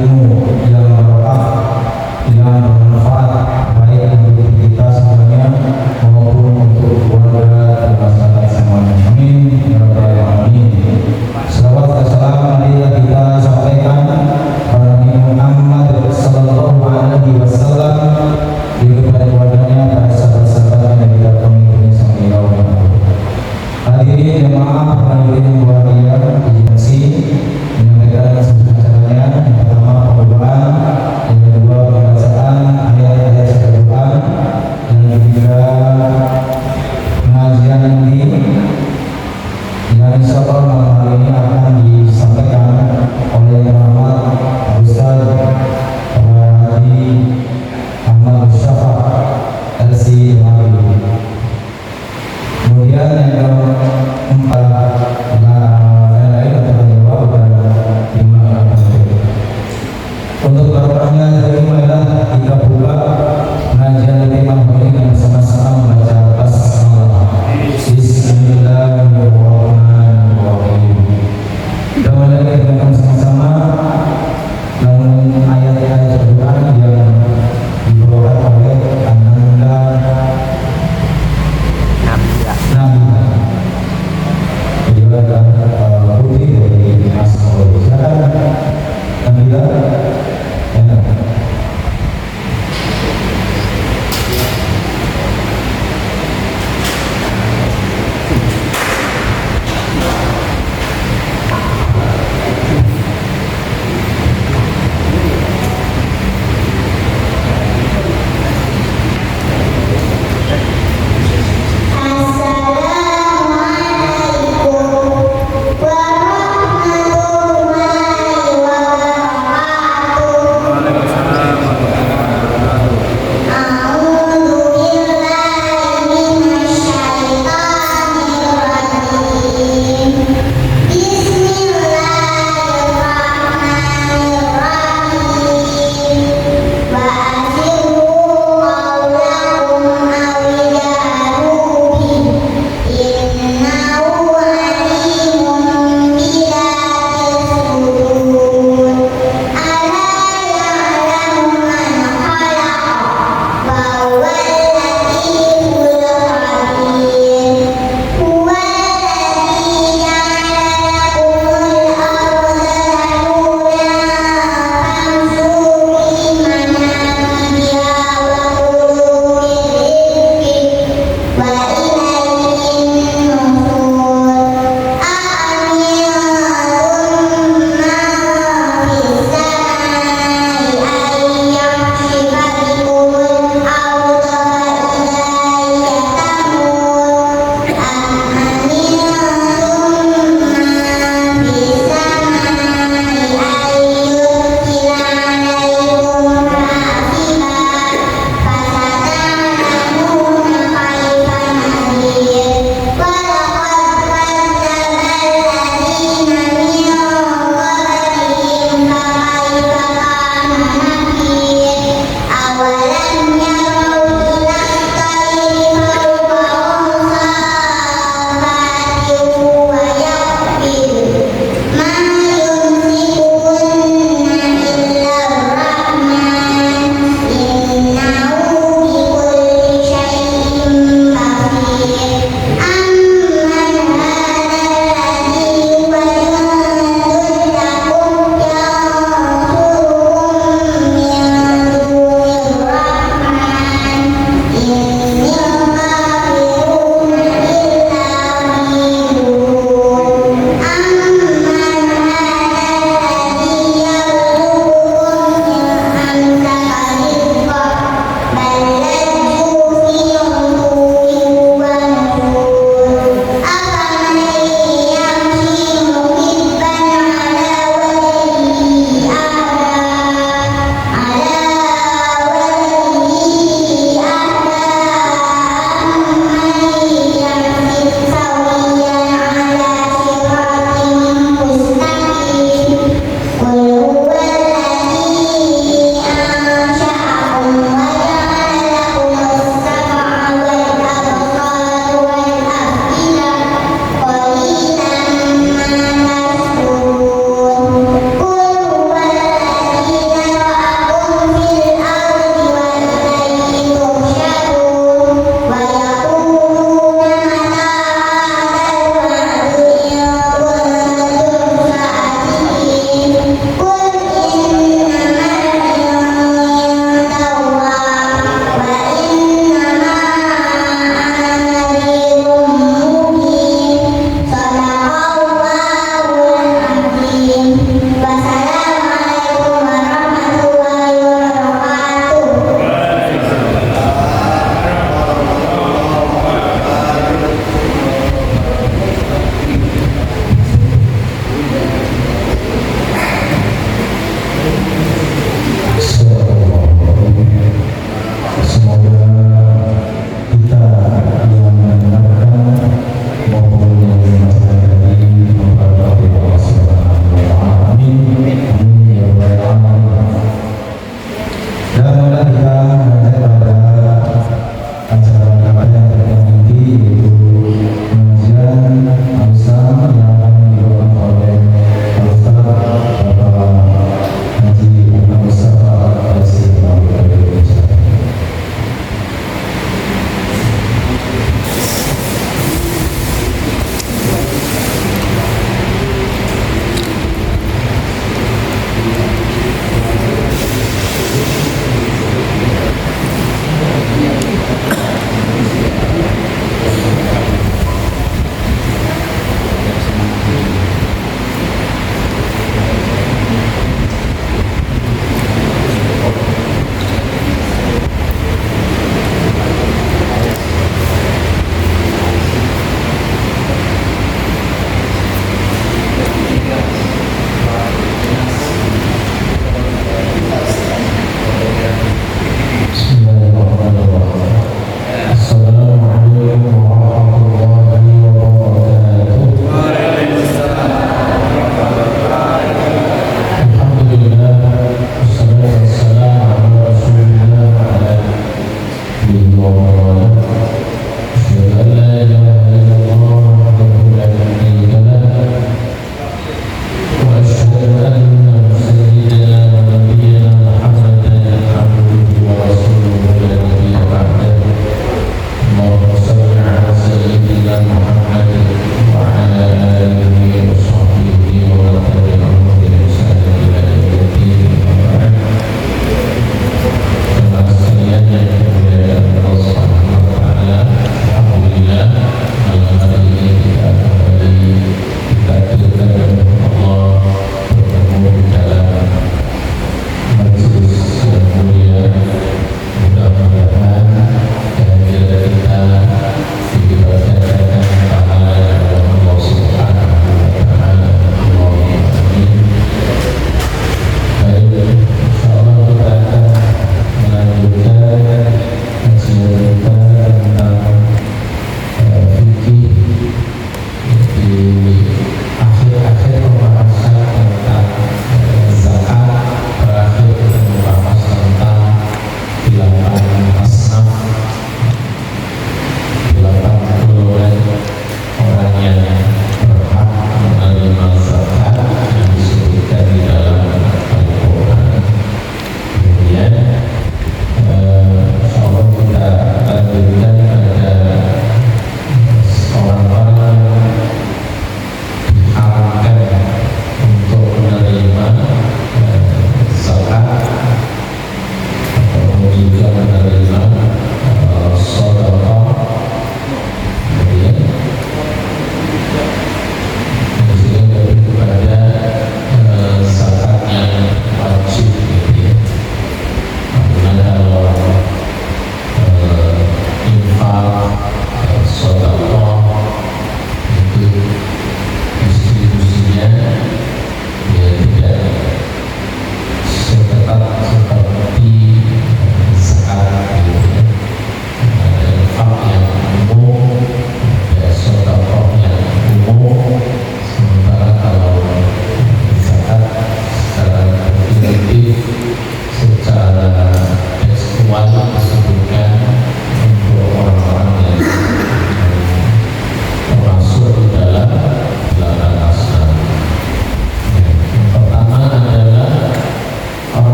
ilmu yang bermanfaat baik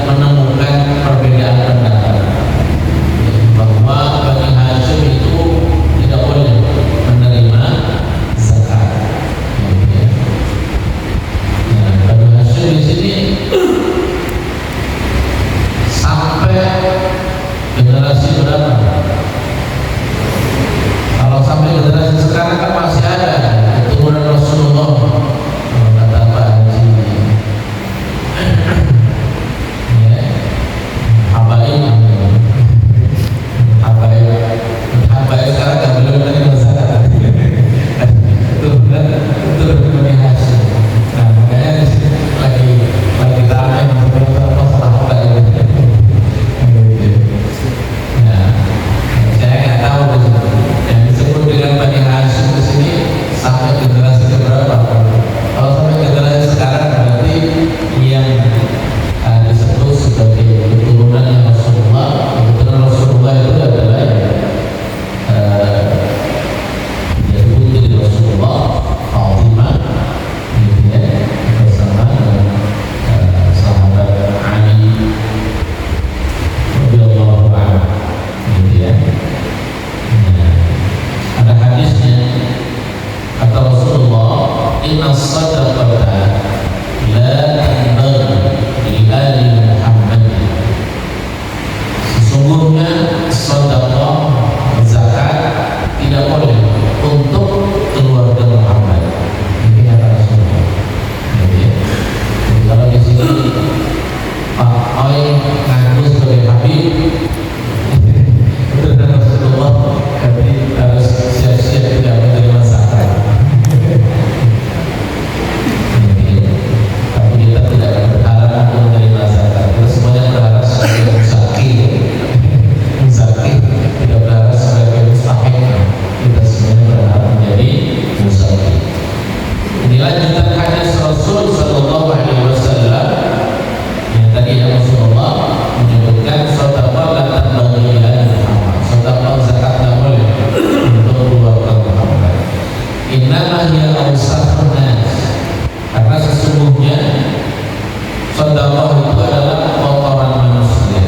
menemukan perbedaan pendapat bahwa Bani Hashim itu tidak boleh menerima zakat. Nah, Bani Hashim di sini sampai generasi berapa? Kalau sampai generasi sekarang kan masih ada keturunan Rasulullah. Kata Pak Haji, ya, habaib sekarang kan belum menerima zakat. Itu Bani Hashim. Nah, makanya lagi ramai masalah habaib. Nah, saya nggak tahu yang disebut dengan Bani Hashim di sini sampai generasi keberapa. Kalau sampai generasi sekarang berarti yang disebut sebagai keturunan Rasulullah. Keturunan Rasulullah itu adalah ya putri Rasulullah Fatimah, ya, bersama sahabat Ali radhiyallahu anhu, ya. Ada hadisnya, kata Rasulullah, inna sadaqata la tanbaghi li ali Muhammad. Sesungguhnya sedekah zakat tidak boleh untuk keluarga Muhammad. Ini kata Rasulullah. Jadi kalau di sini Pak Oi ngaku sebagai Habib, itu dan Rasulullah, jadi harus siap-siap tidak menerima zakat. Tapi kita tidak berharap untuk menerima zakat. Kita semuanya berharap sebagai muzaki, tidak berharap sebagai mustahik. Kita semuanya berharap menjadi muzaki. Ini lanjutan hadis Rasul Sallallahu Alaihi Wasallam yang tadi Rasulullah menyebutkan sedekah la tanbaghi li Muhammad. Sedekah zakat tidak boleh untuk keluarga Muhammad. Innama hiya awsafun nas, karena sesungguhnya sedekah itu adalah kotoran manusia.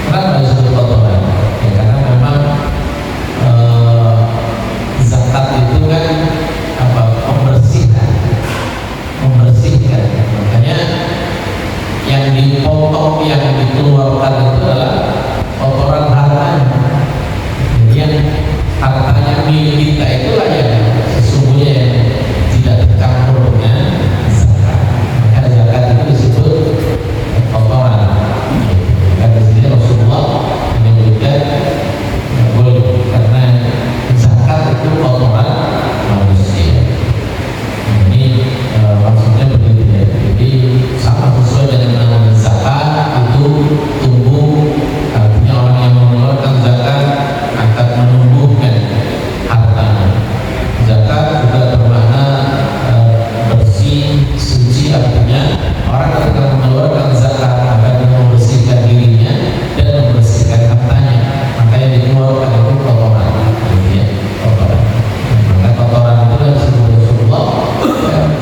Kenapa disebut kotoran? Ya, karena memang zakat itu kan apa? Membersihkan. Makanya yang dipotong, yang dikeluarkan itu adalah kotoran hartanya. Jadi yang hartanya milik kita itulah yang sesungguhnya yang tidak tercampur dengan zakat. Maka zakat itu disebut kotoran. Maka di sini Rasulullah menyebutkan boleh karena zakat itu kotoran manusia. Ini maksudnya begitu ya. Jadi sama sesuai dengan nama zakat itu tumbuh. Artinya orang yang mengeluarkan zakat akan menumbuhkan hartanya. Zakat juga bermakna bersih, suci. Artinya orang ketika mengeluarkan zakat akan membersihkan dirinya dan membersihkan hartanya. Makanya dikeluarkan itu kotoran, ya, kotoran. Maka kotoran itu yang disebut Rasulullah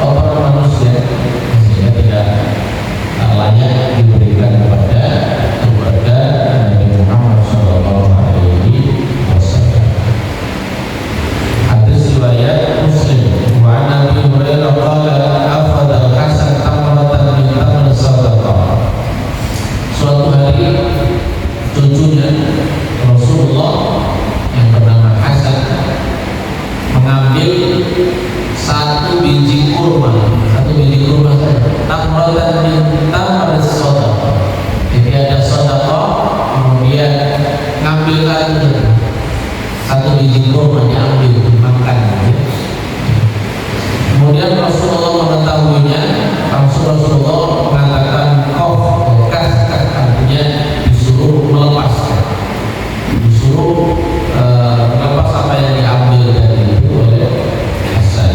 kotoran manusia, sehingga tidak layak diberikan kepada keluarga Nabi Muhammad SAW. Hadis riwayat Muslim. Wa Nabi Hurairah qala afadal Hasan tamratan min tamr sadaqah. Suatu hari cucunya Rasulullah yang bernama Hasan mengambil satu biji kurma saja. Tamratan min tamr sadaqah. Jadi ada sedekah, kemudian ngambil lagi satu biji kurma, diambil dimakan. Kemudian Rasulullah mengetahuinya, Rasulullah mengatakan kas, artinya disuruh melepaskan, disuruh melepas apa yang diambil dari itu oleh Hasan.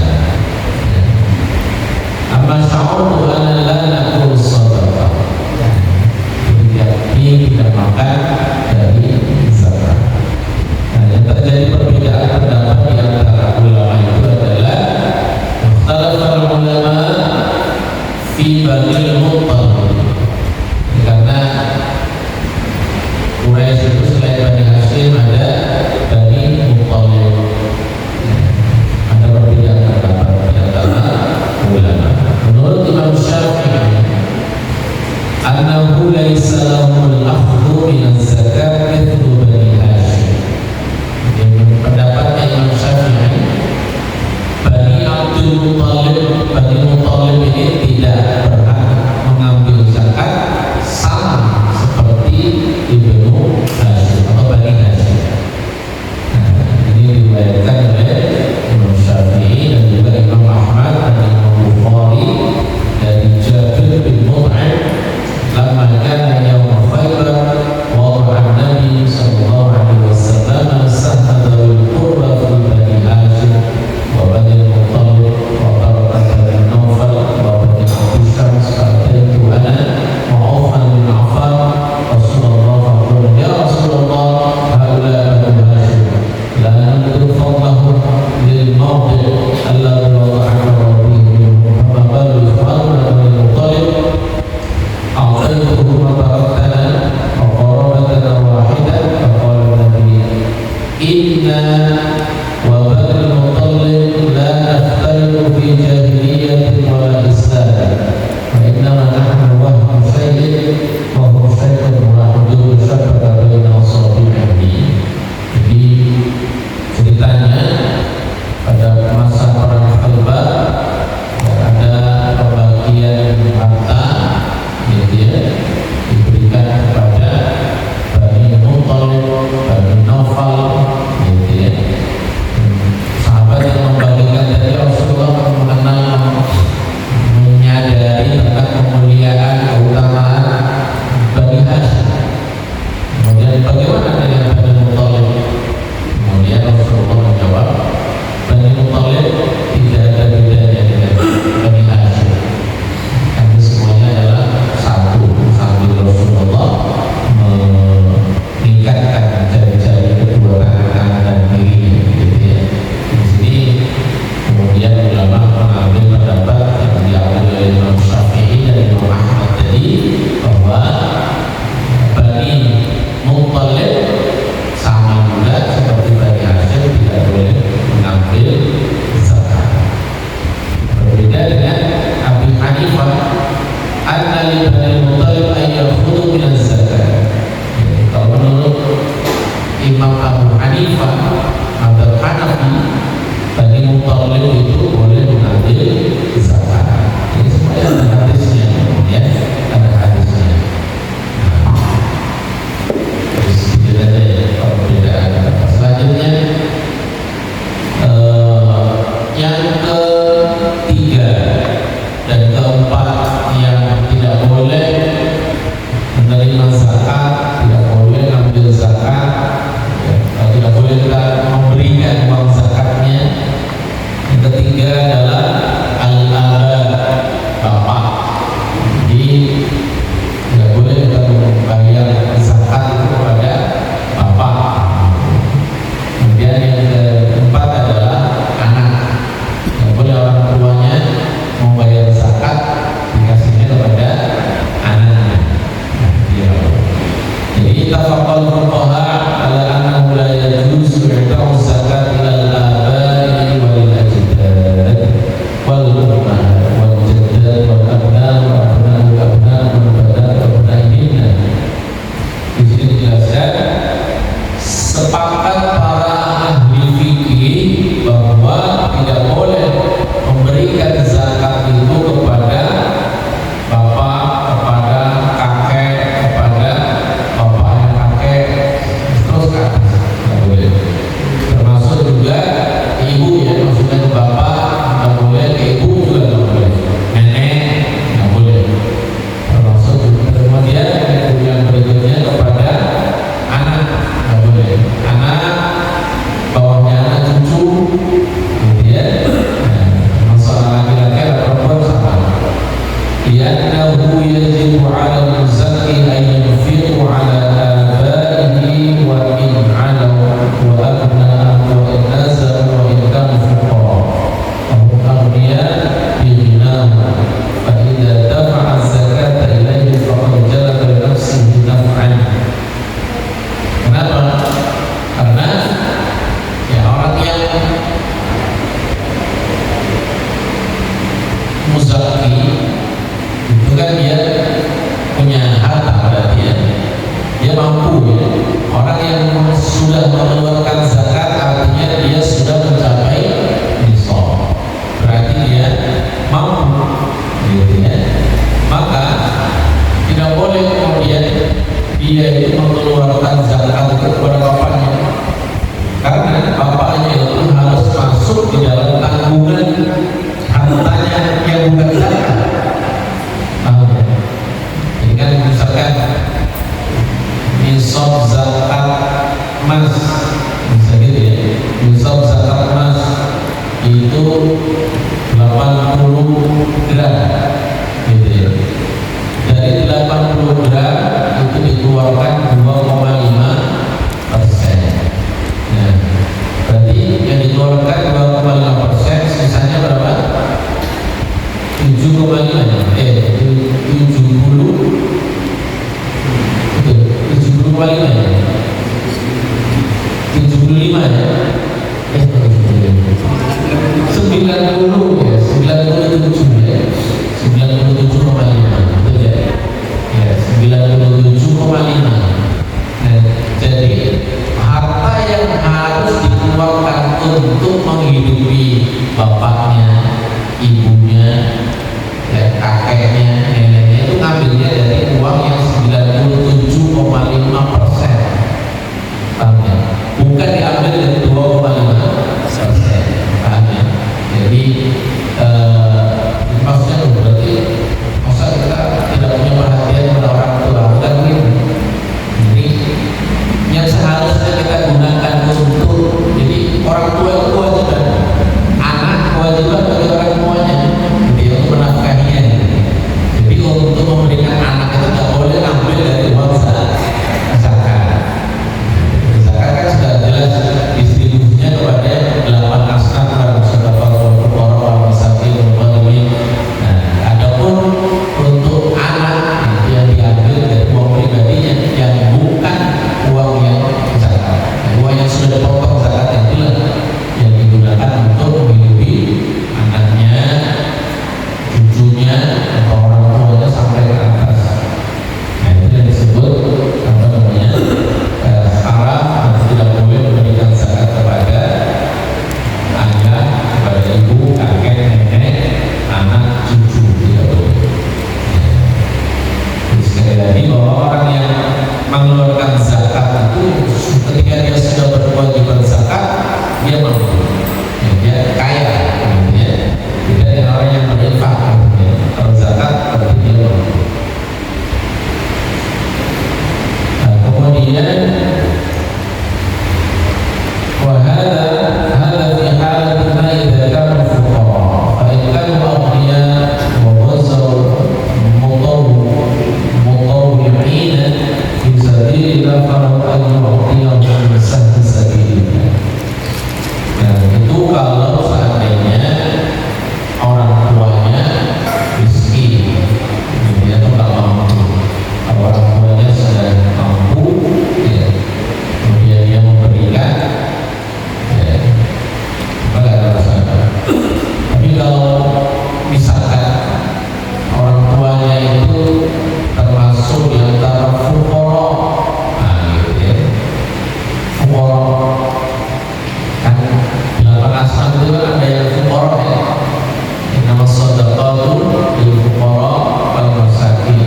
Amma sya'urtu ana la naqul sadaqah. Jadi tidak makan dari zakat. Nah, yang terjadi perbedaan pendapat di antara ulama itu adalah ikhtalafa ulama fi badil Muslim ada Bani Muthalib. Ada perbedaan pendapat di antara ulama. Menurut Imam Syafi'i, annahu laisa lahumul akhdhu min az-zakat mithlu Bani Hashim. Pendapatnya Imam Syafi'i, Bani Abdul Muthalib, Bani Muthalib ini tidak berhak mengambil zakat sama seperti Ibnu Hashim atau Bani Hashim. Ini diriwayatkan oleh Imam Syafi'i dan juga Imam Ahmad dan Imam Bukhari dari Jabir bin Mut'im, lamma kana yaum Khaybar wada'a an-nabi sallallahu alaihi wasallam sahma dzul qurba fi Bani Hashim wa Bani Muttalib wa taraka Bani Nawfal wa Bani Abd Syams fa'ataitu ana wa Uthman bin Affan Rasulullah faqala ya Rasulullah haula Bani Hashim la nadru fadlahum lil mawdi' alladhi wada'aka rabbihim fa qalu ikhwanuna Bani Muttalib أعطيتهم وتركتنا وقرابتنا واحدة. فقال النبي إنا وبني المطلب لا نختلف في جاهلية ولا إسلام وإنما نحن وهم شيء وهو شيء واحد شبك بين أصابعه. Jadi ceritanya pada masa perang Khaybar ada pembagian harta diberikan kepada Bani Muthalib, Bani Nawfal, sahabat yang membagikan dari Rasulullah mengenal, menyadari tentang kemuliaan, keutamaan Bani Hashim. Kemudian bagaimana dengan Bani Muthalib? Kemudian Rasulullah menjawab, Bani Muthalib tidak ada bedanya dengan Bani Hashim. Kami semuanya adalah satu. Sambil Rasulullah meningkatkan jari-jari kedua tangan dan kiri, gitu ya. Di sini kemudian ulama mengambil pendapat yang diambil oleh Imam Syafi'i dan Imam Ahmad tadi, bahwa Bani Muthalib sama juga seperti Bani Hashim tidak boleh mengambil zakat. Berbeda dengan Abi Hanifah, anna li Bani Muthalib an yakhudhu min az-zakat. Kalau menurut Imam Abu Hanifah, mazhab Hanafi, Bani Muthalib itu boleh mengambil zakat. Ini semuanya ada hadisnya, ya, ada hadisnya. Jadi ada perbedaan. Selanjutnya yang ketiga dan keempat yang tidak boleh menerima kan dia punya harta, berarti ya dia mampu ya. Orang yang sudah mengeluarkan zakat artinya dia sudah mencapai nisab, berarti dia mampu gitu ya. Maka tidak boleh kemudian dia itu mengeluarkan zakat itu kepada bapaknya, karena bapaknya itu harus masuk di dalam tanggungan hartanya yang bukan zakat. Jadi kan misalkan nisab zakat emas, bisa gitu ya, nisab zakat emas itu 80 gram gitu ya. Dari 80 gram itu dikeluarkan 2,5%. Nah, berarti yang dikeluarkan 2,5%, sisanya berapa? 70 ya? 75 ya? 90 ya? 97 ya? 97,5 betul ya? Ya, 97,5. Nah, jadi harta yang harus dikeluarkan untuk menghidupi bapaknya, ibunya, kakeknya, neneknya itu ngambilnya dari uang yang 97,5%, bukan diambil dari 2,5%, paham ya? Jadi maksudnya berarti masa kita tidak punya perhatian pada orang tua, bukan gitu. Jadi yang seharusnya kita gunakan untuk, jadi orang tua itu kewajiban, anak kewajiban bagi orang tuanya, jadi untuk menafkahinya. Jadi untuk memberikan anak itu tidak boleh ambil dari uang zakat. Zakat kan sudah jelas distribusinya kepada 8 asnaf dan sedekah fuqara wal masakin wal gharimin. Nah, adapun untuk anak itu yang diambil dari uang pribadinya yang bukan uang yang zakat. Uang yang sudah dipotong zakatnya itulah yang digunakan untuk menghidupi anaknya, cucunya, atau orang tuanya sampai ke atas. Nah, itu yang disebut apa namanya? Haram, dan tidak boleh memberikan zakat kepada ayah, kepada ibu, kakek, nenek, anak, cucu, tidak boleh. Jadi sekali lagi bahwa orang yang mengeluarkan zakat itu ketika dia sudah berkewajiban zakat, dia mampu, ya, dia kaya, ya. Tidak ada orang yang berinfak, ya. Kalau zakat berarti dia mampu. Nah, kemudian هذا في حالة ما إذا كانوا فقراء فإن كانوا أغنياء ووزعوا مطوعين في سبيل الله فله أن يعطيهم من سبيل الله. Nah, itu kalau seandainya orang tuanya miskin, dia tuh nggak mampu. Kalau orang tuanya sudah mampu, ya, kemudian dia memberikan, ya, maka ada masalah. Tapi kalau misalkan orang tuanya itu termasuk di antara fuqara, nah gitu ya, fuqara kan 8 asnaf itu kan ada yang fuqara ya, nama shadaqatu lil fuqara wal masakin.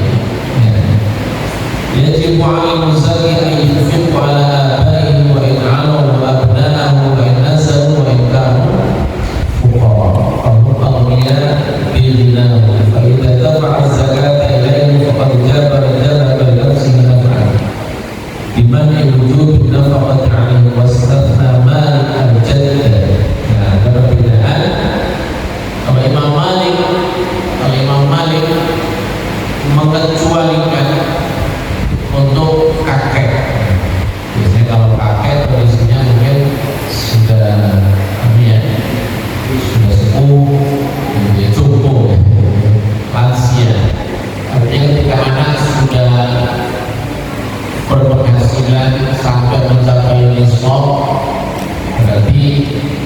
Yajibu 'alal muzakki an yunfiq 'ala abaihi wa in 'alaw abna'ahu wa in nazalu wa in kanu fuqara fa hum aghniya bil ghina fa idza dafa'a az-zakata ilayhi faqad jaba li nafsihi naf'an biman wujud nafaqat 'alaihi wastathna malik al-jadd. Nah, ada perbedaan. Kalau Imam Malik mengecualikan untuk kakek. Biasanya kalau kakek kondisinya mungkin sudah sudah sepuh, dia cukup, lansia. Artinya ketika anak sudah berpenghasilan sampai mencapai nisab, berarti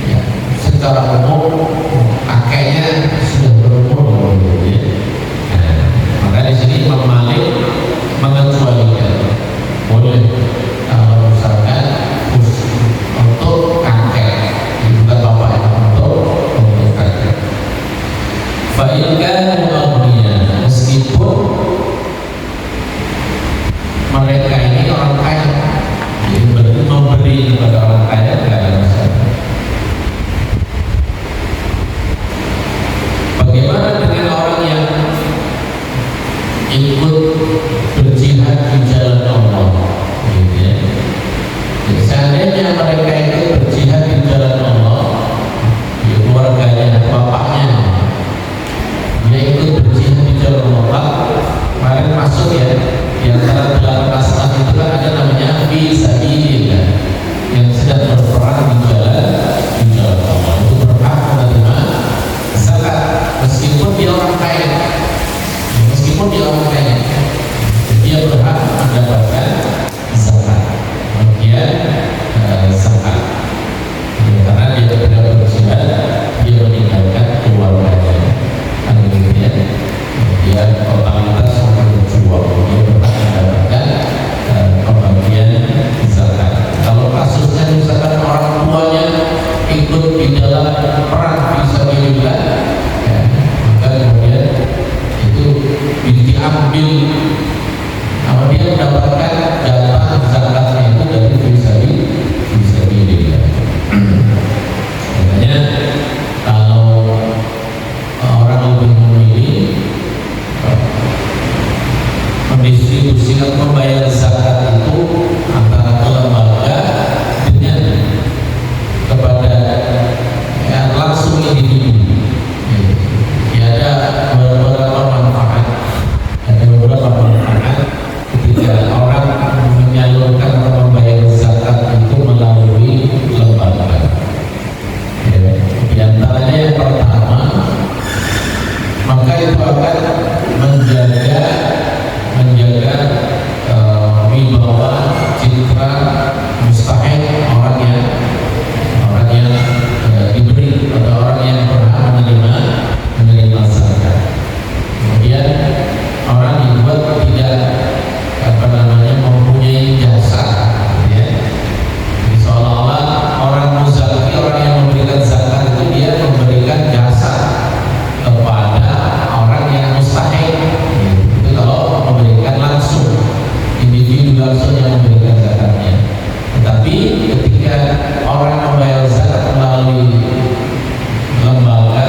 ya, secara umum kakeknya sudah berumur, ya. Nah, makanya ikut berjihad di jalan Allah, gitu ya. Jadi, seandainya mereka ikut berjihad di jalan Allah, ya keluarganya, bapaknya, dia ikut berjihad di jalan Allah. Kemarin masuk ya, di antara 8 asnaf itu kan ada namanya fisabilillah, yang sedang berperang di jalan Allah, itu berhak menerima zakat meskipun dia orang kaya. Meskipun dia orang kaya, dia berhak mendapatkan zakat. Kemudian zakat, karena dia tidak berjihad, dia meninggalkan keluarganya, kan begitu ya. Kemudian totalitas berjuang, dia berhak mendapatkan pembagian zakat. Kalau kasusnya misalkan orang tuanya ikut di dalam perang fisabilillah, ya, maka kemudian itu diambil, kalau dia mendapatkan jatah zakatnya itu dari fisabilillah. Makanya kalau orang lebih memilih mendistribusikan membayar zakat itu antara ke lembaga dengan kepada ya, langsung individu. Ya, ada beberapa manfaat, ketika orang menyalurkan atau membayar zakat itu melalui lembaga. Ya, di antaranya yang pertama, maka itu akan menjaga wibawa citra mustahil orang yang diberi atau orang yang berhak menerima zakat. Kemudian orang dibuat tidak mempunyai jasa, ya. Jadi seolah-olah orang muzaki, orang yang memberikan zakat itu dia memberikan jasa kepada orang yang mustahil. Itu kalau memberikan langsung, individu langsung yang memberikan zakatnya. Tetapi ketika orang membayar zakat melalui lembaga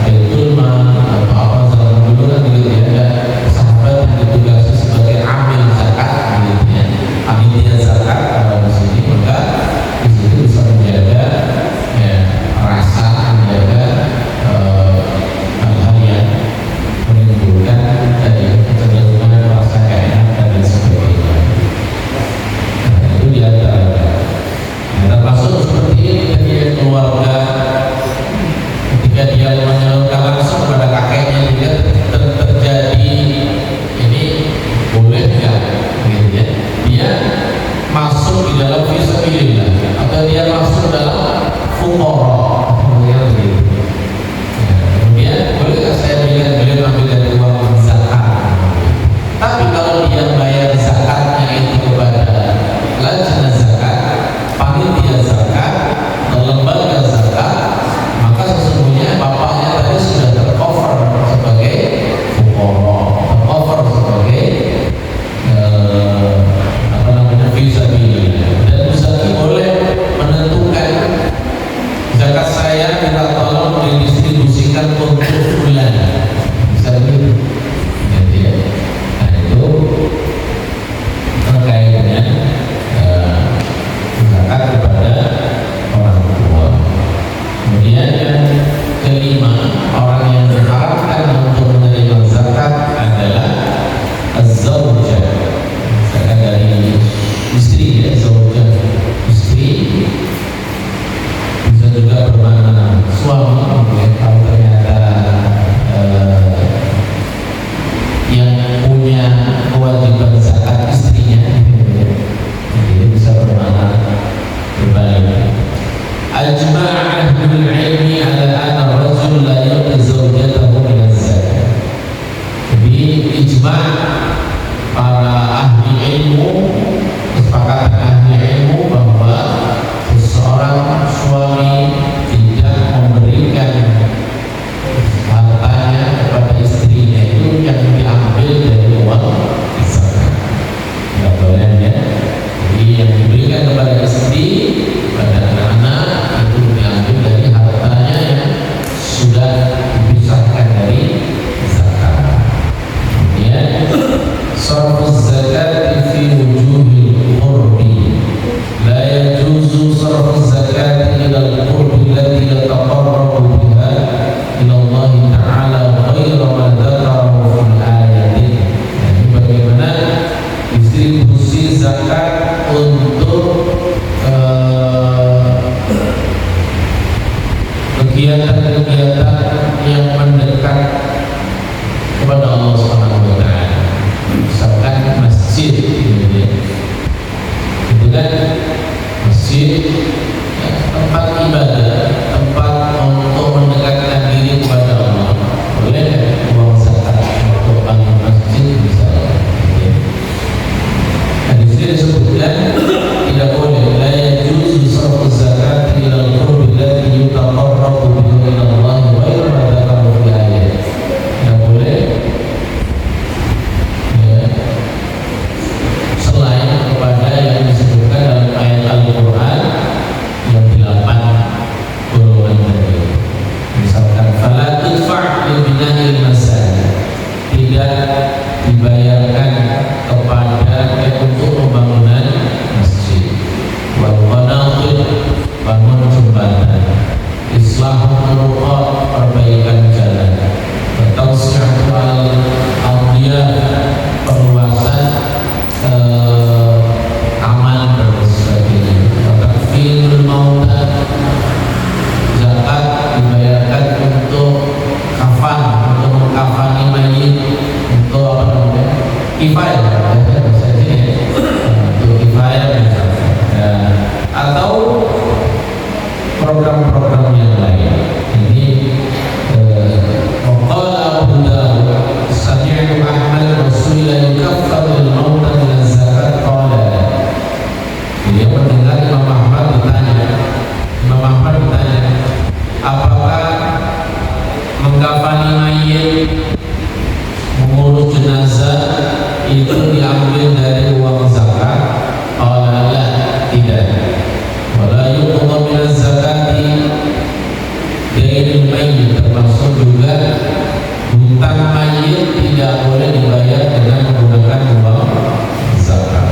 Baitul Mal atau apa zaman dulu kan gitu ya, ada sahabat yang ditugasi sebagai amil zakat, gitu ya, panitia zakat pada di sini, maka di situ bisa menjaga ya, rasa, menjaga hal-hal yang menimbulkan tadi kecenderungan rasa keenak dan lain sebagainya. Nah, itu di antara. Nah, termasuk seperti ini tadi keluarga, ketika dia menyalurkan langsung pada kakeknya, dia terjadi ini boleh nggak, gitu ya, dia masuk di dalam fisabilillah atau dia masuk dalam fuqara, kemudian begitu. Kemudian boleh nggak saya beliau ambil dari uang zakat? Tapi kalau dia bayar zakatnya itu kepada lajnah zakat, panitia zakat, atau lembaga zakat, maka sesungguhnya bapaknya tadi sudah tercover sebagai fuqara, tercover sebagai fisabilillah. Dan muzaki boleh menentukan zakat saya kita tolong didistribusikan untuk bulan, bisa begitu. Jadi, nah itu terkait dengan zakat kepada orang tua. Kemudian yang kelima, orang yang diharapkan untuk menerima zakat adalah az-zawjah, zakat dari istri, ya, zawjah, istri. Bisa juga bermakna suami, ya, kalau ternyata yang punya kewajiban zakat istrinya, jadi bisa bermakna berbalik. Ajma'a ahlul ilmi ala anna ar-rajul la yu'ti zawjatahu min az-zakat. Jadi ijma' para ahli ilmu, kesepakatan ahli ilmu bahwa seseorang suami tidak memberikan hartanya kepada istrinya itu yang diambil dari uang zakat. Tidak boleh, ya. Jadi yang diberikan kepada istri, pada anak-anak, itu diambil dari hartanya yang sudah dipisahkan dari zakat. Kemudian bagaimana distribusi zakat untuk kegiatan-kegiatan yang mendekat kepada Allah Subhanahu wa taala. Misalkan masjid gitu ya. Itu kan masjid ya, tempat ibadah, tempat untuk mendekatkan diri kepada Allah. Boleh uang zakat untuk bangun masjid misalnya. Ya. Nah, di sini disebutkan tidak boleh la yajuzu sarfu zakat ila al-qurbi allati yutaqarrabu bihi ila Allah wa ghayra ma dzakara fi ayat. Tidak boleh ya, selain kepada yang disebutkan dalam ayat Al-Quran yang 8 golongan tadi. Misalkan fala tudfa' li bina'il masajid, tidak dibayarkan kepada untuk pembangunan masjid, wal qanatir, bangun jembatan, islahul turuqat, perbaikan jalan, tawsi'atu al-awliyah, perluasan aman dan sebagainya, takfirul mauta, zakat dibayarkan untuk kafan, untuk mengkafani mayit, untuk apa namanya, kifayah, bahasa ini ya, untuk kifayah misalnya, ya, atau program-program yang lain. Ini qala Abu Dawud sami'tu Ahmad Rasulullah yukaffaru al-mauta min az-zakat qala. Dia mendengar Imam Ahmad bertanya, apakah mengkafani mayit, mengurus jenazah itu diambil dari uang zakat? Qala la, tidak. Wala yuqda min az-zakati dainul mayyit, termasuk juga hutang mayit tidak boleh dibayar dengan menggunakan uang zakat.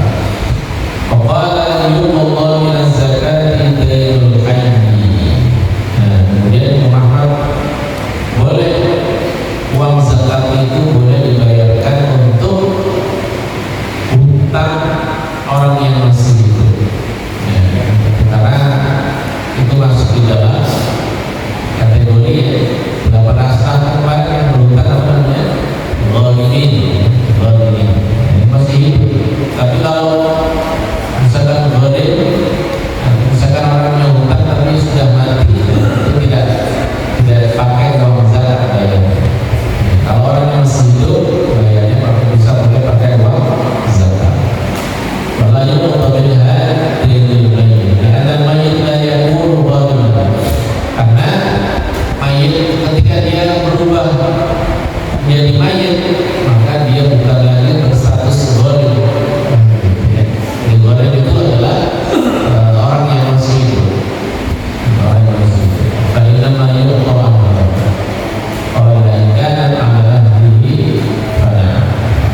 Qala yuqda min az-zakati dainul hayy. Nah, kemudian Muhammad boleh uang zakat itu boleh dibayarkan untuk hutang orang yang masih hidup. Karena itu masuk di dalam kategori berapa nasabah kemarin yang berhutang apa namanya, ghalimin. Ini masih hidup. Tapi kalau misalkan ghalim, misalkan orang yang hutang tapi sudah mati, itu tidak pakai uang zakat bayarnya. Kalau orang yang masih hidup bayarnya bisa boleh pakai uang zakat. Walaupun apabila ada mayit yang berubah, karena mayit ketika dia berubah menjadi mayit, maka dia bukan lagi berstatus ghalim. Jadi ghalim itu adalah orang yang masih hidup, orang yang masih hidup. Karena mayit orang yang kan amalan diri pada.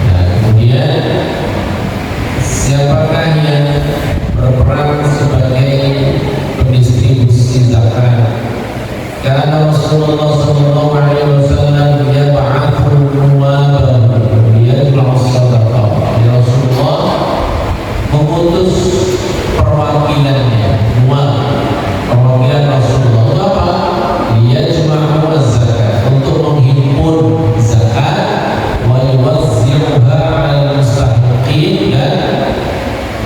Nah, kemudian siapakah yang berperan sebagai pendistribusi zakat? Karena Rasulullah sallallahu alaihi wasallam yab'athu nuwabahu liyajma'u shadaqah. Rasulullah mengutus perwakilannya, perwakilan Rasulullah untuk apa? Liyajma'u zakat, untuk menghimpun zakat, wa yuwazzi'uha 'alal mustahiqin, dan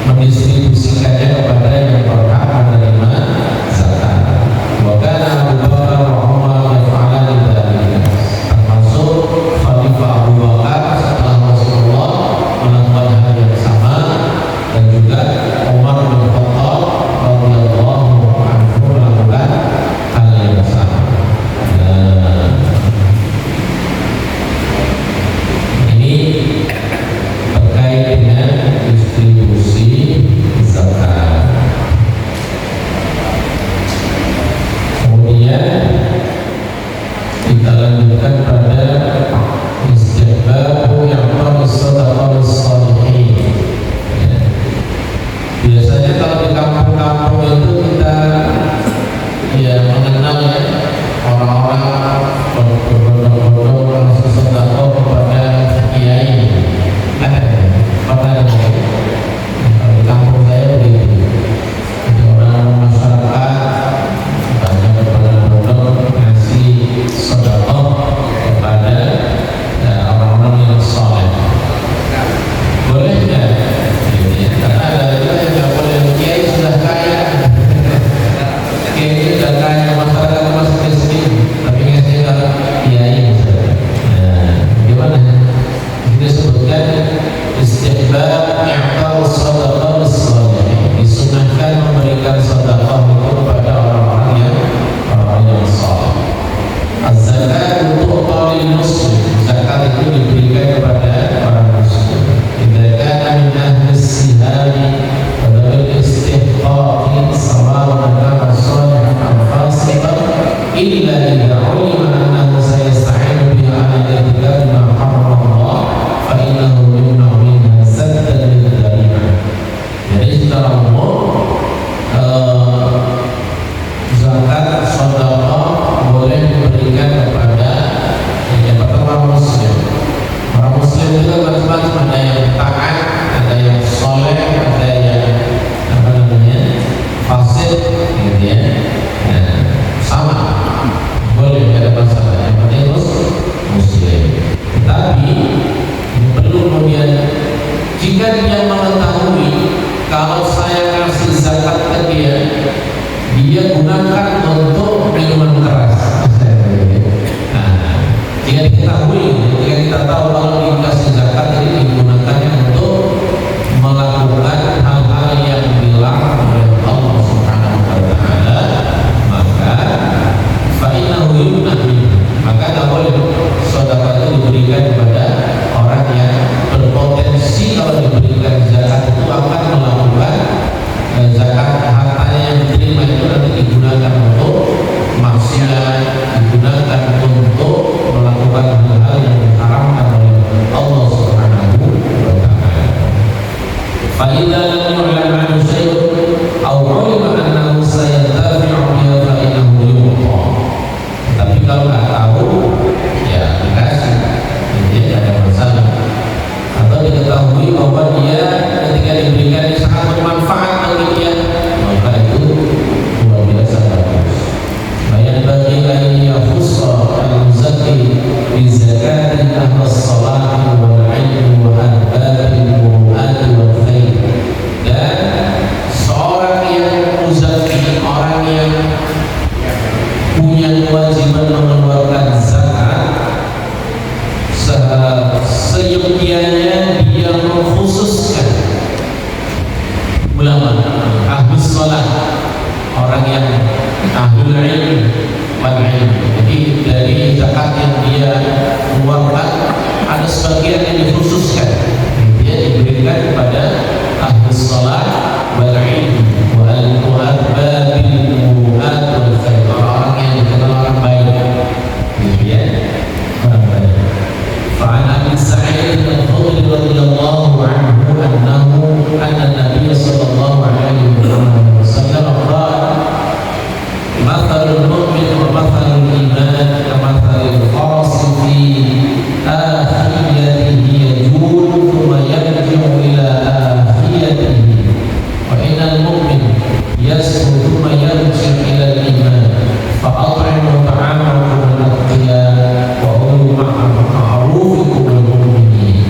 mendistribusikannya kepada yang berhak menerima zakat. Wa kana Abu Bakar wa Umar yaf'ala ada yang taat, ada yang soleh, ada yang apa namanya fasik, gitu ya. Nah, sama, boleh, tidak ada masalah. Yang penting muslim. Tapi perlu kemudian jika dia mengetahui kalau saya kasih zakat ke dia, dia gunakan untuk minuman keras. Nah, jika diketahui, jika kita tahu kalau dikasih zakat ini digunakannya untuk melakukan hal-hal yang dilarang oleh Allah Subhanahu wa Ta'ala, maka fa'innahu yumnahu, maka tak boleh sedekah itu diberikan kepada orang yang berpotensi kalau diberikan zakat itu akan melakukan zakat hartanya yang diterima itu nanti digunakan untuk maksiat, digunakan untuk melakukan hal-hal yang diharamkan oleh Allah Subhanahu wa Ta'ala. Fa idza lam yu'lam 'anhu syai'un aw 'ulima annahu sayantafi'u bihi fa innahu yu'ta. Tapi kalau nggak tahu, ya dikasih, jadi ada masalah. Atau diketahui bahwa dia ketika diberikan ini sangat bermanfaat bagi dia, maka itu luar biasa bagus. Bayan bagi lain yafussa al-muzakki bi zakatin ahli salat wal ilmi wa adbabil mu'ati wal khair. Dan seorang yang muzakki, orang yang punya kewajiban mengeluarkan zakat, seyogianya dia mengkhususkan ulama, ahli salat, orang yang ahli ilmu wal ilmi. Jadi dari zakat yang dia keluarkan ada sebagian yang dikhususkan, dia diberikan kepada ahli salat wal ilmi wal mu'adbabil mu'ad wal khair, orang yang dikenal orang baik, gitu ya, orang baik. فعن أبي سعيد الخدري رضي الله عنه أن النبي صلى الله عليه وسلم قال مثل المؤمن ومثل الإيمان كمثل الفرس في آخيته يجول ثم يرجع إلى آخيته وإن المؤمن يسكت ثم يرجع إلى الإيمان فأطعموا طعامكم الأتقياء وأولوا معروفكم المؤمنين.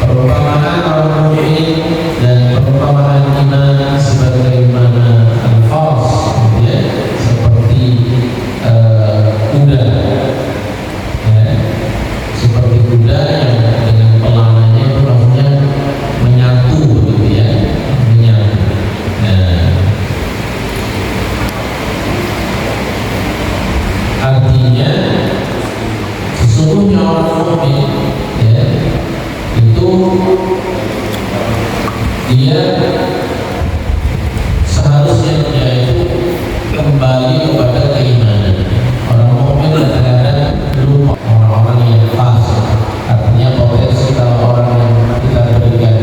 Perumpamaan orang mukmin dan perumpamaan iman sebagaimana al-fars, ya, seperti kuda, ya, seperti kuda yang dengan pelananya itu rasanya menyatu, gitu ya, menyatu. Artinya sesungguhnya orang mukmin, ya, itu dia seharusnya dia itu kembali kepada keimanan. Orang mukmin kadang-kadang lupa, orang-orang yang fasik. Artinya potensi kalau orang yang kita berikan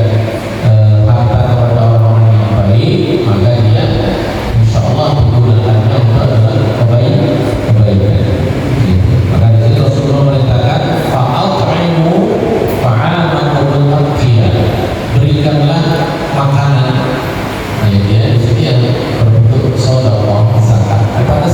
harta kepada orang-orang yang baik, maka dia insya Allah digunakannya untuk kebaikan. Maka di sini Rasulullah merintahkan fa'at'imu ta'amakum al-aqiyah, berikanlah makanan. Nah, ya, di sini yang berbentuk sedekah zakat. Kata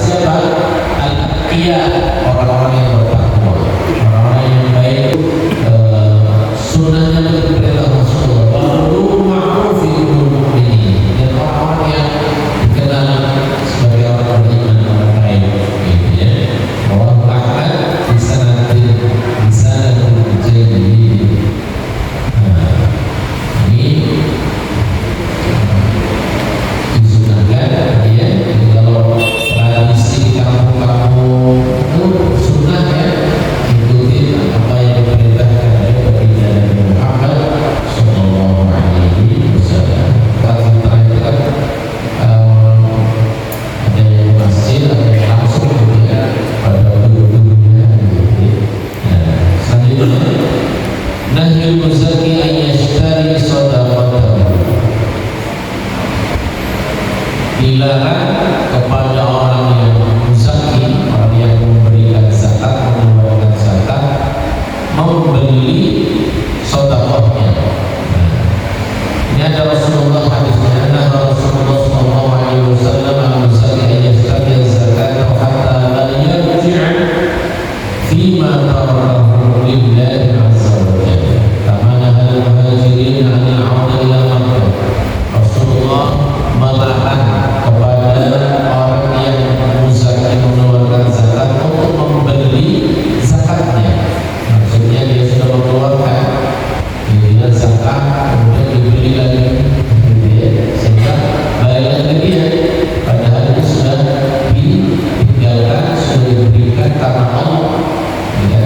sedekah kemudian dibeli lagi gitu ya, sehingga balik lagi dia padahal itu sudah ditinggalkan, sudah diberikan karena Allah ya,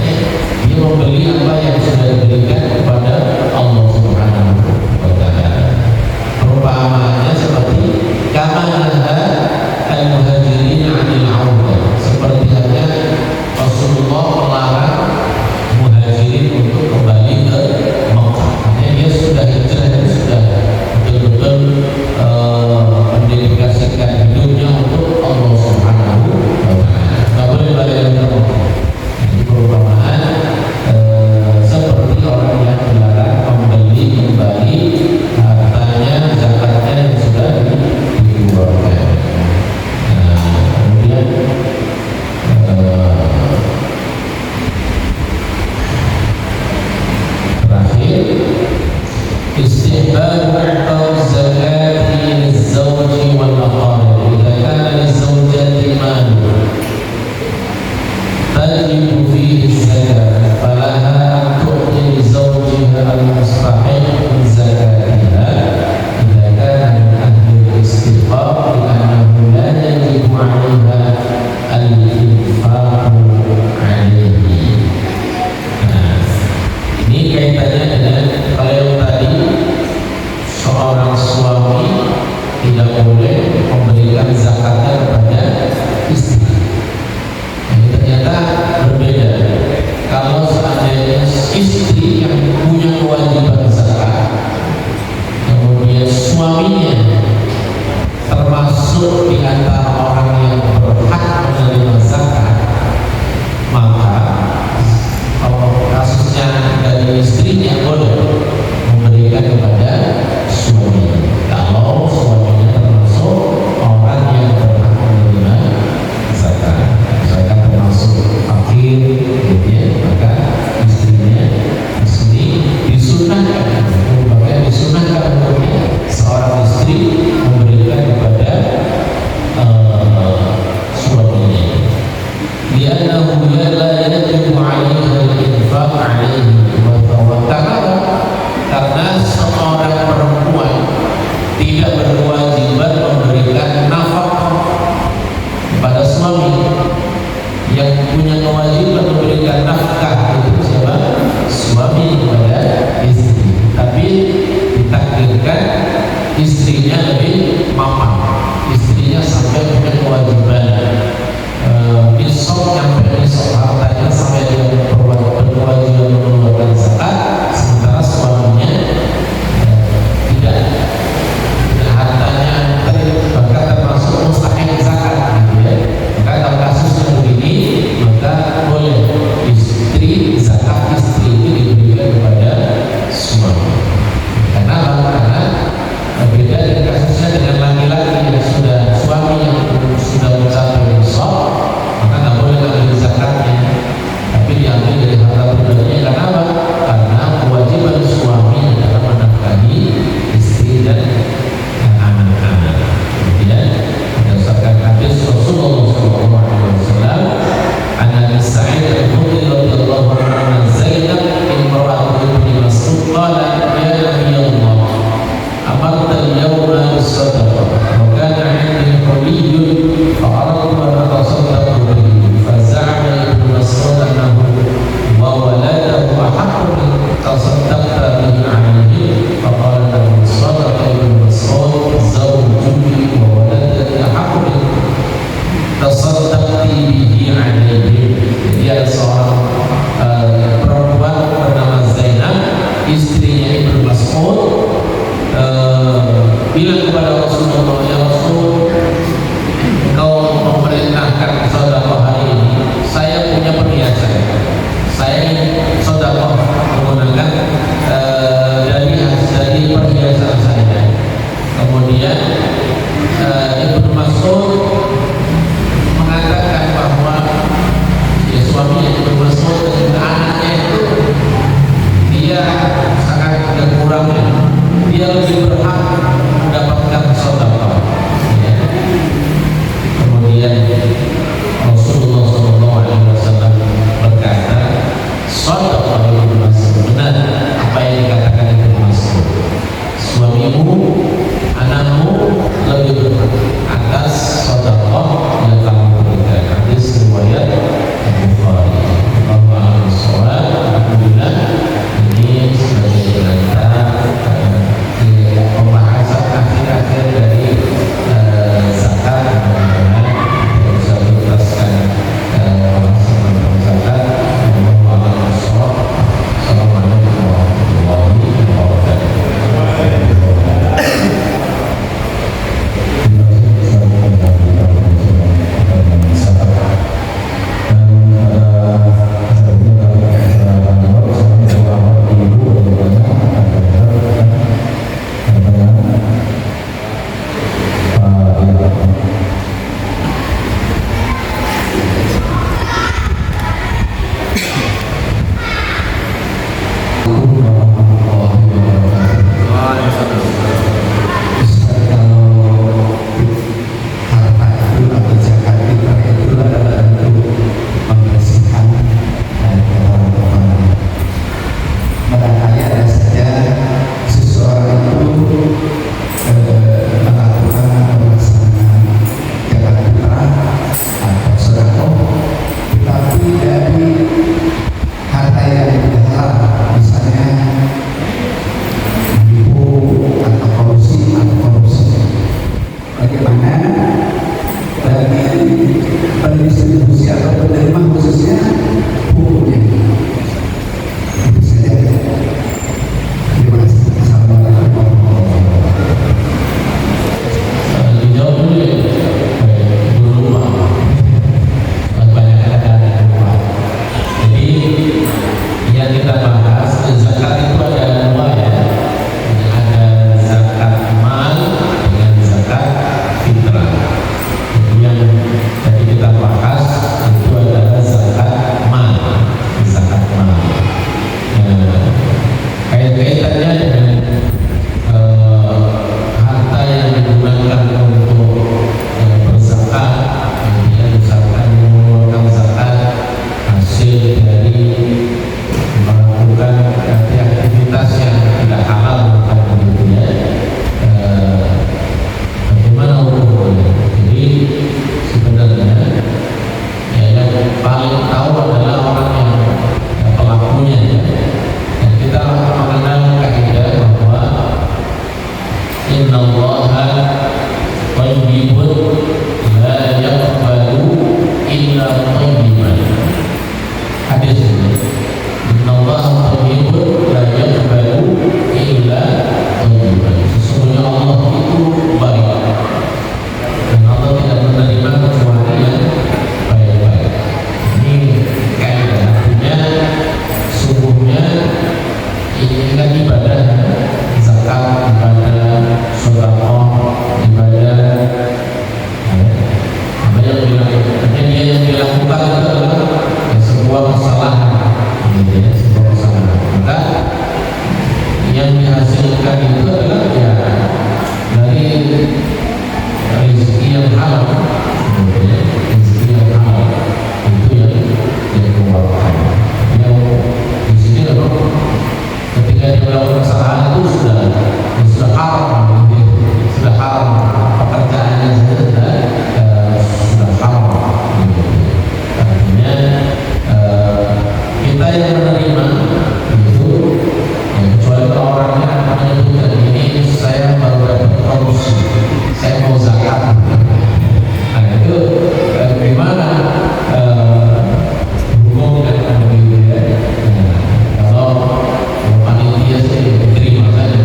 dia membeli apa yang sudah diberikan kepada Allah Subhanahu wa ta'ala. Perumpamaannya seperti kamanaha al-muhajirin 'anil 'audah, seperti halnya Rasulullah melarang muhajirin untuk kembali ke Mekah. Artinya dia sudah hijrah dan sudah betul-betul mendedikasikan hidupnya untuk Allah Subhanahu wa ta'ala. Nggak boleh balik lagi ke Mekah. Ini perumpamaan seperti orang yang dilarang membeli kembali hartanya, zakatnya yang sudah dikeluarkan. Kemudian terakhir, istihbab i'ta' zakati liz-zawji wal aqarib idza kana liz-zawjati mal tajibu fihi az-zakat falaha an tu'ti li-zawjiha al-mustahiq min zakatiha idza kana min ahli al-istighfar li'annahu la yajibu 'alayha al-infaq 'alayhi. Ini kaitannya dengan kalau yang tadi soal yang dihasilkan itu adalah ya dari rezeki yang halal, ya, rezeki yang halal itu yang dikeluarkan. Yang di sini loh, ketika dia melakukan kesalahan itu sudah haram, sudah haram, pekerjaannya sudah haram. Artinya kita yang menerima itu, ya, kecuali kalau orangnya menyebutkan ini saya baru dapat korupsi, saya mau zakat. Nah itu gimana hukumnya begitu ya? Kalau panitia sih terima saja,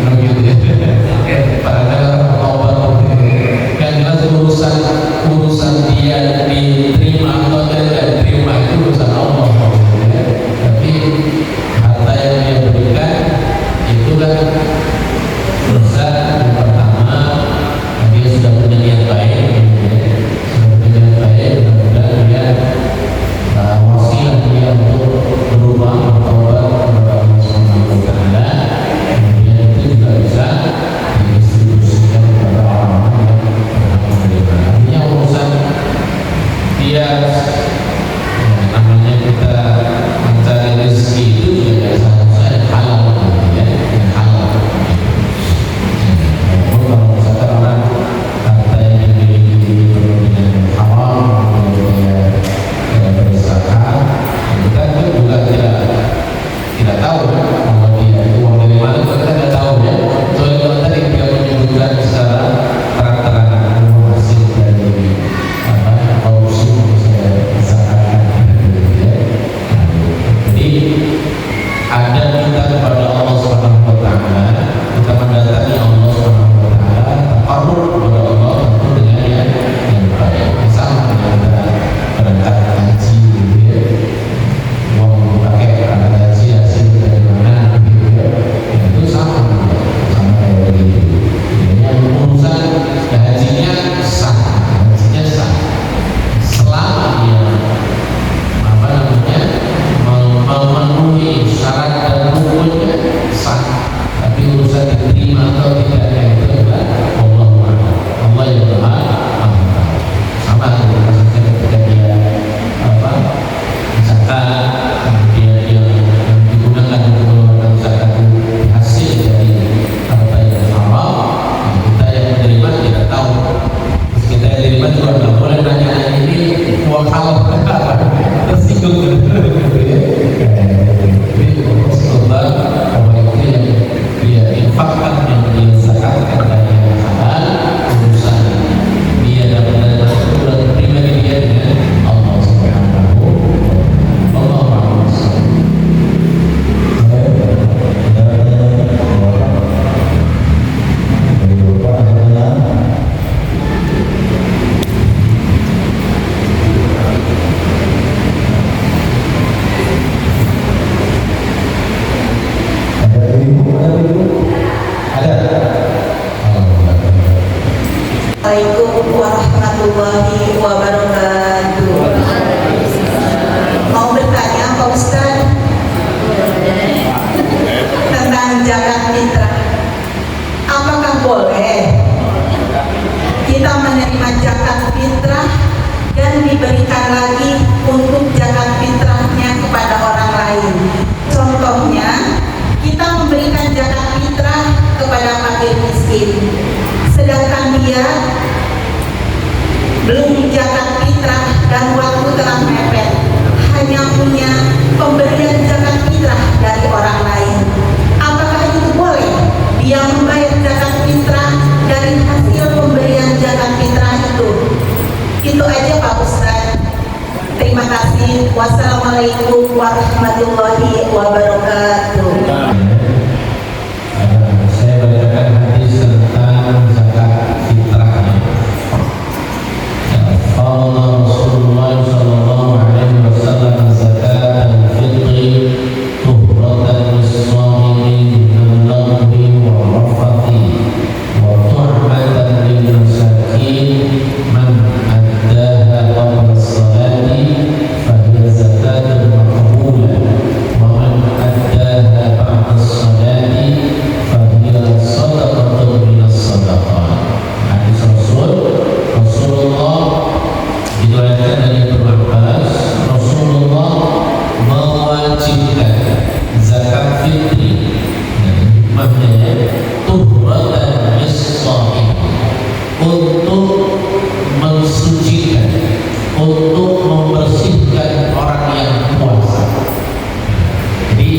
begitu ya. Padahal obat kan jelas urusan dia diterima atau tidak diterima itu urusan Allah. Tapi harta yang dia berikan itulah urusan yang pertama. Dia sudah punya niat baik, sudah punya niat baik, mudah-mudahan dia wasilah dia untuk berubah bertobat kepada Allah Subhanahu wa Ta'ala. Kemudian itu juga bisa didistribusikan kepada orang-orang yang menerima. Artinya urusan dia, namanya kita mencari rezeki itu juga seharusnya yang halal, ya, yang halal. Walaupun kalau misalkan orang harta yang dimiliki dengan haram, kemudian dia berzakat, kita juga tidak tahu bahwa dia uang dari mana, kita tidak tahu ya. Soalnya kalau tadi dia menyebutkan secara terang-terangan hasil dari korupsi, misalnya zakat, ya. Jadi ada kita kepada Allah Subhanahu wa Ta'ala, kita mendatangi Allah Subhanahu wa Ta'ala, taqarrub kepada Allah tentu dengan yang baik. Sama dengan kita berangkat haji, gitu ya. Uang dipakai berangkat haji, hasil dari mana, gitu ya. Itu sama kayak begitu. Yang urusan hajinya sah, selama dia memenuhi syarat dan rukunnya sah. Tapi urusan diterima atau tidaknya itu adalah Allah yang Maha tahu. Sama seperti ketika dia zakat, kemudian yang digunakan untuk mengeluarkan zakat itu hasil dari harta yang haram, kita yang menerima tidak tahu. Terus kita yang menerima juga tidak boleh nanya ini uang halal berapa, tersinggung gitu ya. Jadi Allah bahwa itu yang dia infakkan, yang dia zakatkan dari yang halal, urusan dia dapat dari sudah terima dia dengan Allah Subhanahu wa Ta'ala. Assalamualaikum warahmatullahi wabarakatuh. Mau bertanya Pak Ustaz tentang zakat fitrah. Apakah boleh kita menerima zakat fitrah dan diberikan lagi untuk zakat fitrahnya kepada orang lain? Contohnya, kita memberikan zakat fitrah kepada fakir miskin, sedangkan dia belum zakat fitrah dan waktu telah mepet, hanya punya pemberian zakat fitrah dari orang lain. Apakah itu boleh dia membayar zakat fitrah dari hasil pemberian zakat fitrah itu? Itu aja Pak Ustaz. Terima kasih. Wassalamualaikum warahmatullahi wabarakatuh. Saya bacakan hadis tentang zakat fitrahnya. Qala Rasulullah sallallahu alaihi wasallam zakat al-fitri tuhratan lis-sha'imin min-nadhi wa rafati wa tuhmatan lil-masakin man addaha qabla as-salati fa hiya zakatun maqbulah wa man addaha ba'da hikmahnya ya, tuhratan lis-shaim, untuk mensucikan, untuk membersihkan orang yang puasa. Jadi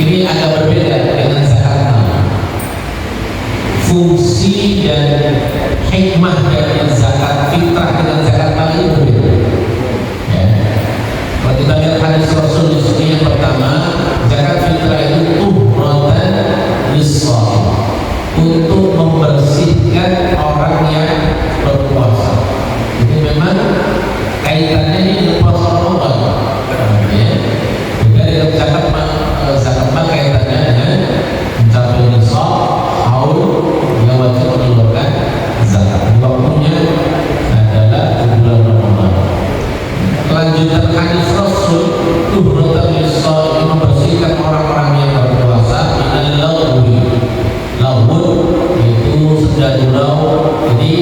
ini agak berbeda dengan zakat mal. Fungsi dan hikmah dari zakat fitrah dengan zakat mal itu berbeda. Ya. Kalau kita lihat hadis Rasul di sini, yang pertama, zakat fitrah itu tuhratan lis-shaim, untuk membersihkan orang yang berpuasa. Jadi memang kaitannya ini dengan puasa Ramadan. Ya. Juga dalam zakat mal kaitannya dengan mencapai nisab, haul, yang wajib mengeluarkan zakat. Waktunya adalah bulan Ramadan. Lanjutan hadis Rasul, tuhratan lis-shaim, membersihkan orang-orang yang berpuasa minal lagwi. Lawun itu sedang. Jadi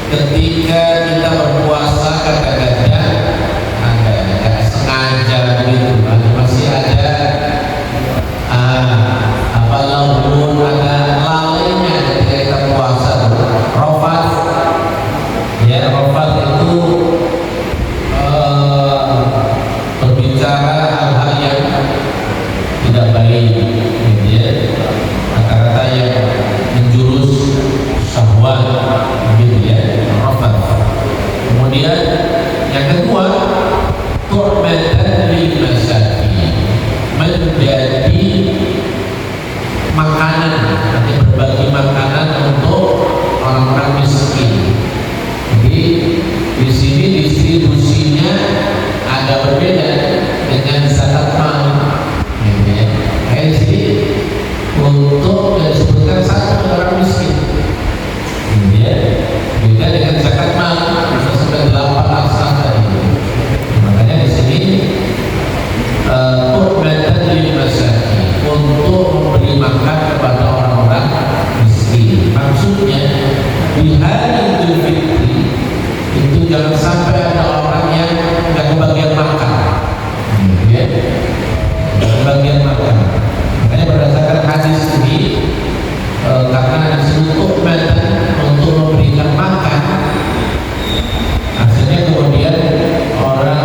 ketika kita berpuasa kadang-kadang ada sengaja gitu, masih ada lawun, ada lalainya ketika kita puasa. Rofat, ya, rofat itu berbicara hal-hal yang tidak baik, gitu ya, kata-kata yang menjurus syahwat, gitu ya, rafat. Kemudian yang kedua, tu'matan lil masakin, menjadi makanan, nanti berbagi makanan untuk orang-orang miskin. Jadi di sini distribusinya agak berbeda dengan zakat mal. Kayak di sini untuk yang disebutkan satu orang miskin, ya, beda dengan zakat mal sampai 8 asal tadi. Makanya di sini tu'matan lil masakin, untuk memberi makan kepada orang-orang miskin. Maksudnya di hari Idul Fitri itu jangan sampai ada orang yang nggak kebagian makan, ya, kebagian makan. Makanya berdasarkan hadis ini, karena disebut untuk memberikan makan, akhirnya kemudian orang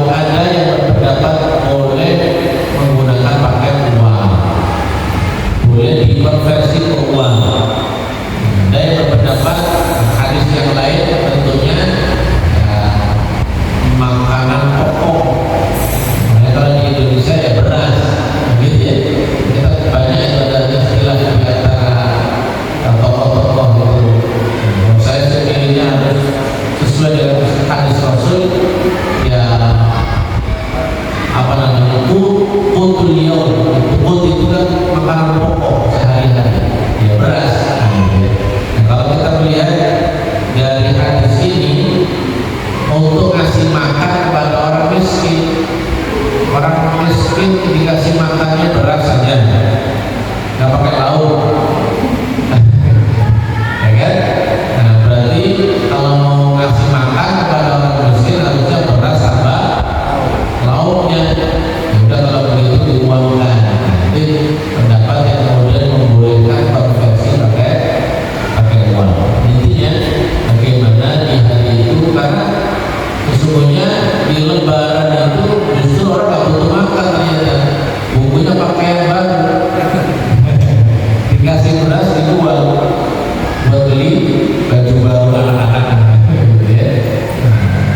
ada yang berpendapat boleh menggunakan pakai uang, boleh dikonversi ke uang. Ada yang berpendapat hadis yang lain tentunya makanan pokok. Makanya kalau di Indonesia ya beras, gitu ya. Kita banyak yang ada istilah di antara tokoh-tokoh itu. Saya sebenarnya harus sesuai dengan hadis Rasul, ya, apa namanya, qutul yaum. Qut itu kan makanan pokok sehari-hari, ya, beras. Nah, kalau kita melihat dari hadis ini, untuk ngasih makan kepada orang miskin, orang miskin dikasih makannya beras saja, nggak pakai lauk. Ya kan? Nah, berarti kalau mau ngasih makan kepada orang miskin harusnya beras tambah lauknya. Ya udah, kalau begitu diuangkan. Nanti pendapat yang kemudian membolehkan konversi pakai uang. Intinya bagaimana di hari itu, karena sesungguhnya di Lebaran itu justru orang nggak butuh makan, ternyata bumbunya pakai yang baru. Dikasih beras dijual buat beli baju baru anak-anak, gitu ya.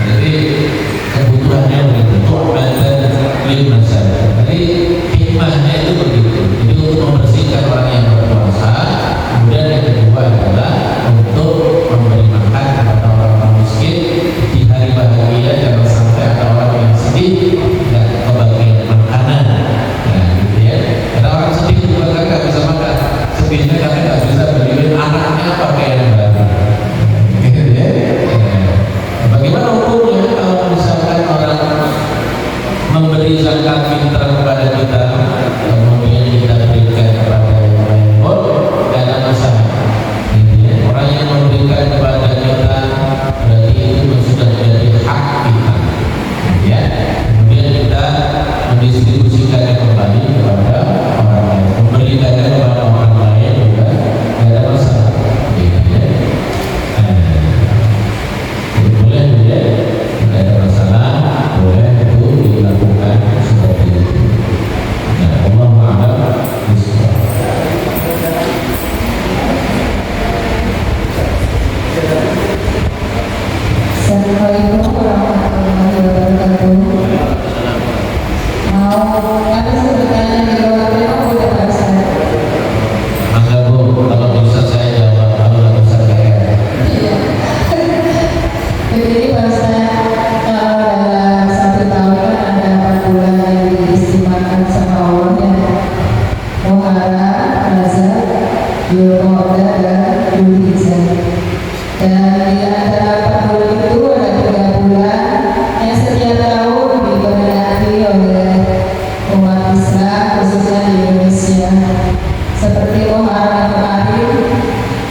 Jadi kebutuhannya begitu, tu'matan lil masakin. Jadi hikmahnya itu begitu. Jadi untuk membersihkan orang yang berpuasa. Kemudian yang kedua adalah untuk memberi makan kepada orang-orang miskin di hari bahagia. Jangan sampai ada orang yang sedih dan kebagian makanan. Nah, gitu ya. Ada orang sedih juga kan nggak bisa makan. Sedihnya karena nggak bisa beliin anaknya pakaian baru. Gitu ya. Bagaimana hukumnya kalau misalkan orang memberi zakat fitrah kepada kita, kemudian kita berikan kepada yang lain? Tidak ada masalah. Orang yang memberikan kepada kita berarti itu sudah menjadi hak kita, ya. Kemudian kita mendistribusikannya kembali kepada orang lain, memberikannya kepada orang Enggak Bu, kalau bisa saya jawab, kalau nggak bisa saya. Jadi Ustaz, kalau dalam 1 tahun kan ada 4 bulan yang diistimewakan sama Allah ya. Muharram, Rajab, Dzulqa'dah, dan Dzulhijjah. Dan di antara 4 bulan itu ada 3 bulan yang setiap tahun diperingati oleh umat Islam khususnya di Indonesia. Seperti Muharram kemarin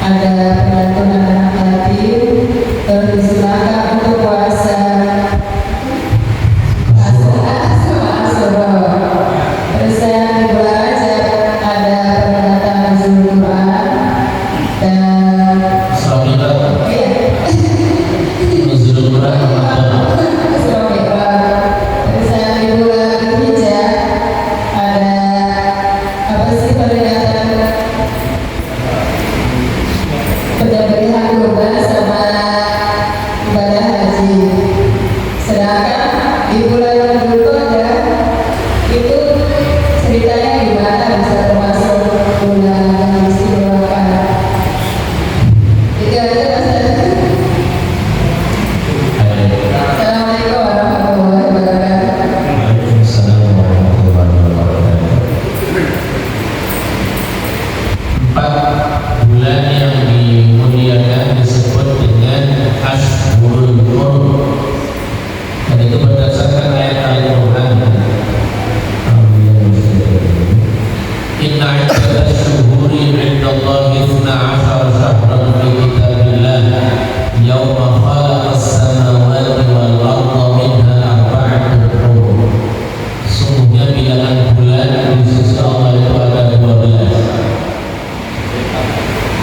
ada penyatuan anak yatim, terus disunahkan untuk puasa Asyura. Terus yang di bulan Rajab ada peringatan Nuzul Quran dan Nuzul Quran Surah Iqra. Terus yang di bulan Dzulhijjah ada apa sih peringatan penyembelihan kurban sama ibadah haji. Sedangkan di bulan Dzulqa'dah itu ceritanya gimana bisa termasuk bulan yang diistimewakan. Itu aja Mas. Assalamualaikum warahmatullahi wabarakatuh. Waalaikumsalam warahmatullahi wabarakatuh. 4 bulan yang dimuliakan disebut dengan Ashhurul Hurum. Dan itu berdasarkan ayat Al-Quran. Inna iddatash shuhuri 'indallahi 12 syahran fi kitabillah yawma khalaqas samawati wal arda minha arba'atun hurum. Sungguhnya bilangan bulan di sisi Allah itu ada 12.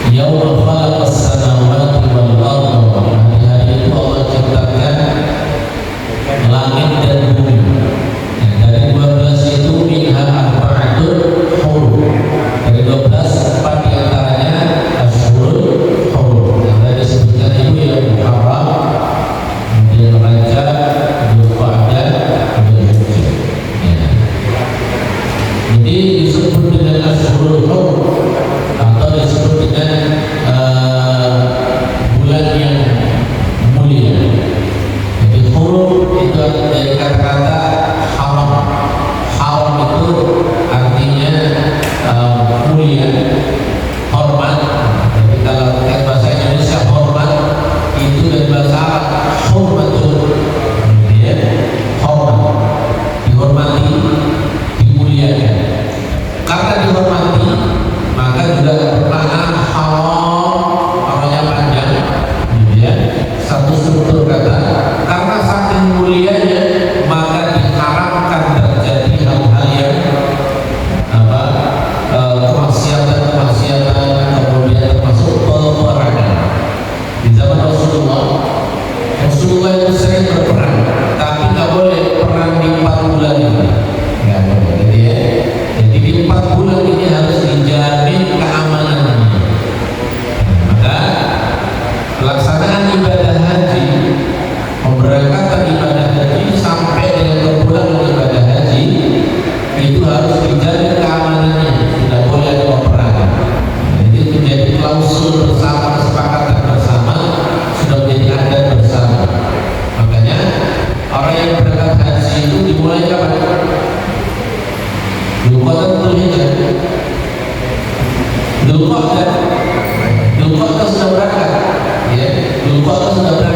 Yawma khalaqas samawati wal arda, hari itu Allah ciptakan langit dan bumi. Dari 12 itu minha arba'atun hurum. Dari 12, 4 diantaranya Ashhurul Hurum. Yang tadi disebutkan itu ya Muharram, kemudian Rajab, Dzulqa'dah, Dzulhijjah. Ya. Jadi disebut dengan Ashhurul Hurum atau disebut dengan bulan yang mulia. Jadi hurum itu dari kata-kata haram. Haram itu artinya mulia, hormat. Jadi kalau pakai bahasa Indonesia hormat itu dari bahasa Arab hormatul, ya, hormat, dihormati, dimuliakan. Karena dihormati, maka juga makna haram, namanya panjang, ya. Satu struktur kata, karena saking mulianya maka diharamkan terjadi hal-hal yang kemaksiatan, kemudian termasuk peperangan. Di zaman Rasulullah itu sering berperang, tapi nggak boleh perang di 4 bulan ini, nggak boleh, gitu ya. Jadi di 4 bulan ini harus dijamin keamanannya. Maka pelaksanaan ibadah haji, pemberangkatan ibadah haji sampai dengan kepulangan ibadah haji itu harus dijamin keamanannya, tidak boleh ada peperangan. Jadi itu menjadi klausul bersama, kesepakatan bersama, sudah menjadi adat bersama. Makanya orang yang berangkat haji itu dimulai kapan? Dzulqa'dah, Dzulhijjah. Dzulqa'dah sudah berangkat, ya. Dzulqa'dah sudah berangkat.